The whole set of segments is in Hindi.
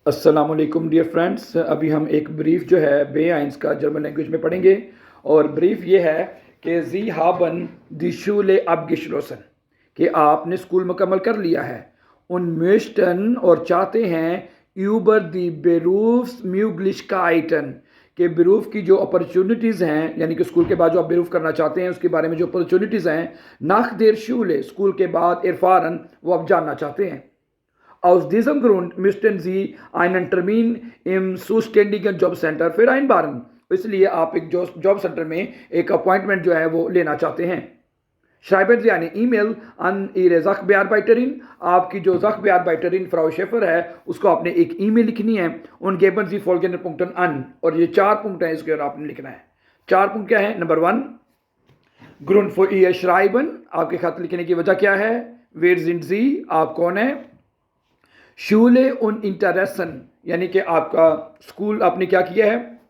अस्सलाम वालेकुम डियर फ्रेंड्स। अभी हम एक ब्रीफ जो है बे आइंस का जर्मन लैंग्वेज में पढ़ेंगे और ब्रीफ ये है कि जी हाबन दी शूले abgeschlossen कि आपने स्कूल मुकम्मल कर लिया है। उन möchten और चाहते हैं über die Berufsmöglichkeiten के बेरूफ की जो अपॉर्चुनिटीज़ हैं, यानी कि स्कूल के बाद जो आप बेरूफ करना चाहते हैं उसके बारे में जो अपॉर्चुनिटीज़ हैं, nach der Schule स्कूल के बाद erfahren वो आप जानना चाहते हैं। Aus diesem Grund müssten Sie einen Termin im zuständigen Jobcenter vereinbaren। इसलिए आप एक जॉब सेंटर में एक अपॉइंटमेंट जो है वो लेना चाहते हैं। Schreiben Sie eine E-Mail an Ihre Sachbearbeiterin। आपकी जो Sachbearbeiterin फ्राउ शेफर है उसको आपने एक ईमेल लिखनी है। Und geben Sie folgende Punkte an। और ये 4 पुंक्ट हैं, इसके और आपने लिखना है। 4 पुंक्ट क्या है? Number 1 Grund für Ihr Schreiben, आपके खत लिखने की वजह क्या है? Wer sind Sie, आप कौन है? शूले उन इंटरेसन, यानी कि आपका स्कूल आपने क्या किया है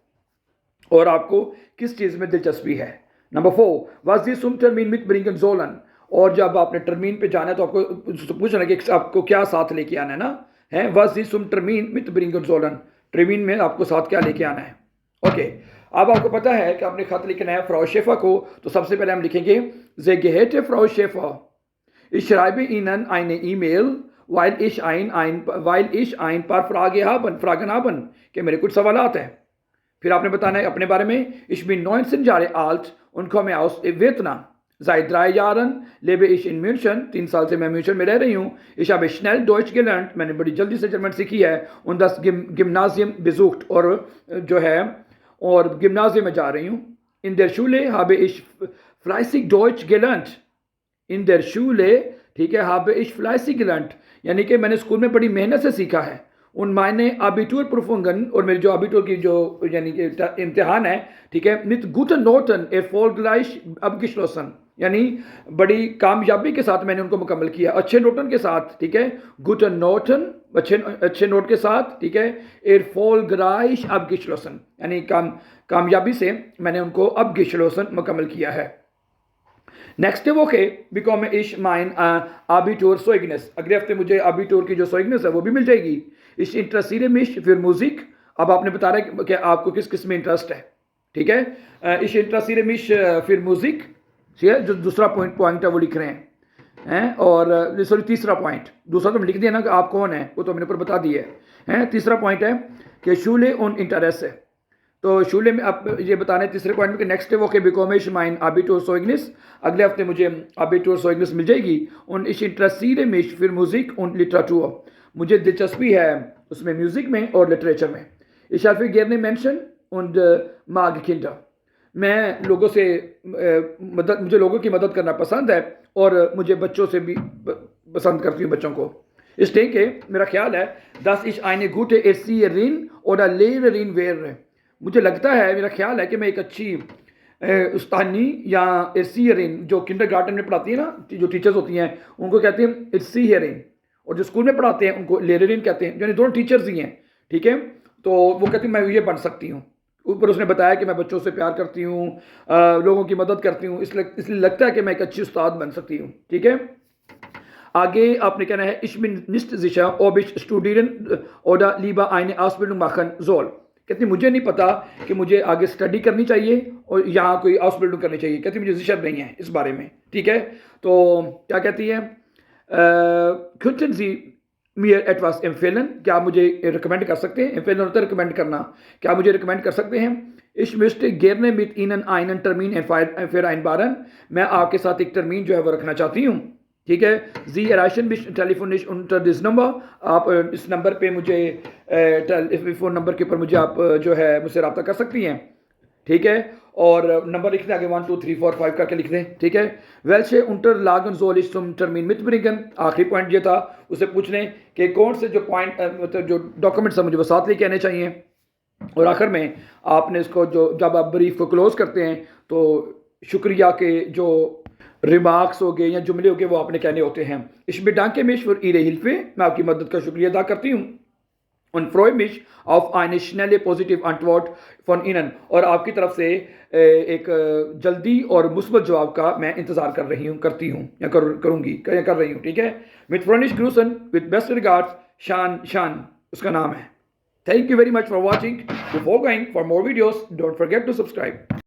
और आपको किस चीज़ में दिलचस्पी है। नंबर 4 वाज दी सुम टर्मीन मिट ब्रिंगन जोलन, और जब आपने टर्मीन पे जाना है तो आपको पूछना है कि आपको क्या साथ लेके आना है ना, है वाज दी सुम टर्मीन मिट ब्रिंगन जोलन, टर्मीन में आपको साथ क्या लेके आना है। ओके, अब आपको पता है कि आपने खत लिखना है फ्राउ शेफा को, तो सबसे पहले हम लिखेंगे जे गेहेटे Frau Shifa ich schreibe Ihnen eine E-Mail weil ich ein paar Fragen haben कि मेरे कुछ सवालात हैं। फिर आपने बताना है अपने बारे में। Ich bin 19 Jahre alt und komme aus Vietnam। Seit 3 Jahren lebe ich in München। 3 साल से मैं म्यूनशन में रह रही हूँ। Ich habe schnell Deutsch gelernt। मैंने बड़ी जल्दी से जर्मन सीखी है। Und das Gymnasium besucht, और जो है और गिम्नाजियम में जा रही हूँ। In der Schule habe ich fleißig Deutsch gelernt। इन देर शूले, ठीक है, habe ich fleißig gelernt, यानी कि मैंने स्कूल में बड़ी मेहनत से सीखा है। उन मायने अबिटूर प्रूफंगन, और मेरी जो अबिटूर की जो यानी कि इम्तिहान है, ठीक है, मित गुटन नोटन erfolgreich abgeschlossen, यानी बड़ी कामयाबी के साथ मैंने उनको मुकम्मल किया, अच्छे नोटन के साथ, ठीक है, गुटन नोटन अच्छे नोट के साथ, ठीक है, erfolgreich abgeschlossen, यानी कामयाबी से मैंने उनको abgeschlossen मुकम्मल किया है। नेक्स्ट वो के बिकॉम इश माइन आबिटूर सोइगनेस, अगले हफ्ते मुझे आबिटूर की जो सोइगनेस है वो भी मिल जाएगी। इस इंटरेस्ट मिश फिर म्यूजिक, अब आपने बता रहा है कि आपको किस किस में इंटरेस्ट है, ठीक है। इस इंटरेस्ट मिश फिर म्यूजिक, ठीक है, जो दूसरा पॉइंट है वो लिख रहे हैं और सॉरी तीसरा पॉइंट, दूसरा तो लिख दिया ना कि आप कौन है, वो तो मैंने ऊपर बता दिया है। तीसरा पॉइंट है कि शूले उन इंटरेस्ट है, तो शूले में आप ये बताना है तीसरे पॉइंट में कि नेक्स्ट वो के बिकोमेश माइन आबिटूर सोइगनिस, अगले हफ्ते मुझे आबिटूर सोइगनिस मिल जाएगी। उन इस इंटरेस्टीरे मिश फिर म्यूजिक उन लिटरेचर, मुझे दिलचस्पी है उसमें म्यूजिक में और लिटरेचर में। इस फिर गेरने मेंशन und mag Kinder, मैं लोगों से मदद, मुझे लोगों की मदद करना पसंद है और मुझे बच्चों से भी पसंद करती हूँ बच्चों को। इस के मेरा ख्याल है das ich eine gute Erzieherin oder Lehrerin wäre, मुझे लगता है, मेरा ख्याल है कि मैं एक अच्छी उस्तानी या एर्सियरिन, जो किंडर गार्डन में पढ़ाती है ना, जो टीचर्स होती हैं उनको कहते हैं एर्सियरिन, और जो स्कूल में पढ़ाते हैं उनको लेरेरिन कहते हैं, यानी दोनों टीचर्स ही हैं, ठीक है। तो वो कहती हैं मैं ये बन सकती हूँ। ऊपर उसने बताया कि मैं बच्चों से प्यार करती हूँ, लोगों की मदद करती हूँ, इसलिए लगता है कि मैं एक अच्छी उस्ताद बन सकती हूँ, ठीक है। आगे आपने कहना है ich bin nicht sicher ob ich studieren oder lieber eine Ausbildung machen soll, कहती मुझे नहीं पता कि मुझे आगे स्टडी करनी चाहिए और यहाँ कोई आउसबिल्डिंग करनी चाहिए, कहती मुझे जिशर नहीं है इस बारे में, ठीक है। तो क्या कहती है, könnten Sie mir etwas empfehlen, क्या मुझे रिकमेंड कर सकते हैं, empfehlen होता है रिकमेंड करना, क्या मुझे रिकमेंड कर सकते हैं। Ich möchte gerne mit Ihnen einen Termin vereinbaren, मैं आपके साथ एक टर्मीन जो है वो रखना चाहती हूँ, ठीक है। जी एराशन बिश टेलीफोनिश उनटर दिस नंबर, आप इस नंबर पे मुझे फ़ोन नंबर के ऊपर मुझे आप जो है मुझसे रब्ता कर सकती हैं, ठीक है। और नंबर लिख दें आगे 1 2 3 4 5 करके लिख दें, ठीक है। वेल्शे उनटर लागन जोलिश तुम टर्मीन मित ब्रिगन, आखिरी पॉइंट ये था, उसे पूछ लें कि कौन से जो पॉइंट मतलब जो डॉक्यूमेंट्स हैं मुझे वो साथ लेके आने चाहिए। और आखिर में आपने इसको जो जब आप ब्रीफ को क्लोज करते हैं तो शुक्रिया के जो रिमार्क्स हो गए या जुमले हो गए वो आपने कहने होते हैं। Ich bedanke mich für Ihre Hilfe, मैं आपकी मदद का शुक्रिया अदा करती हूँ। und freue mich auf eine schnelle positive Antwort von Ihnen, और आपकी तरफ से एक जल्दी और मुस्बत जवाब का मैं इंतज़ार करती हूँ या करूँगी कर रही हूँ, ठीक है। mit freundlichen Grüßen with best regards शान, उसका नाम है। Thank you very much for watching. Before going for more videos, don't forget to subscribe.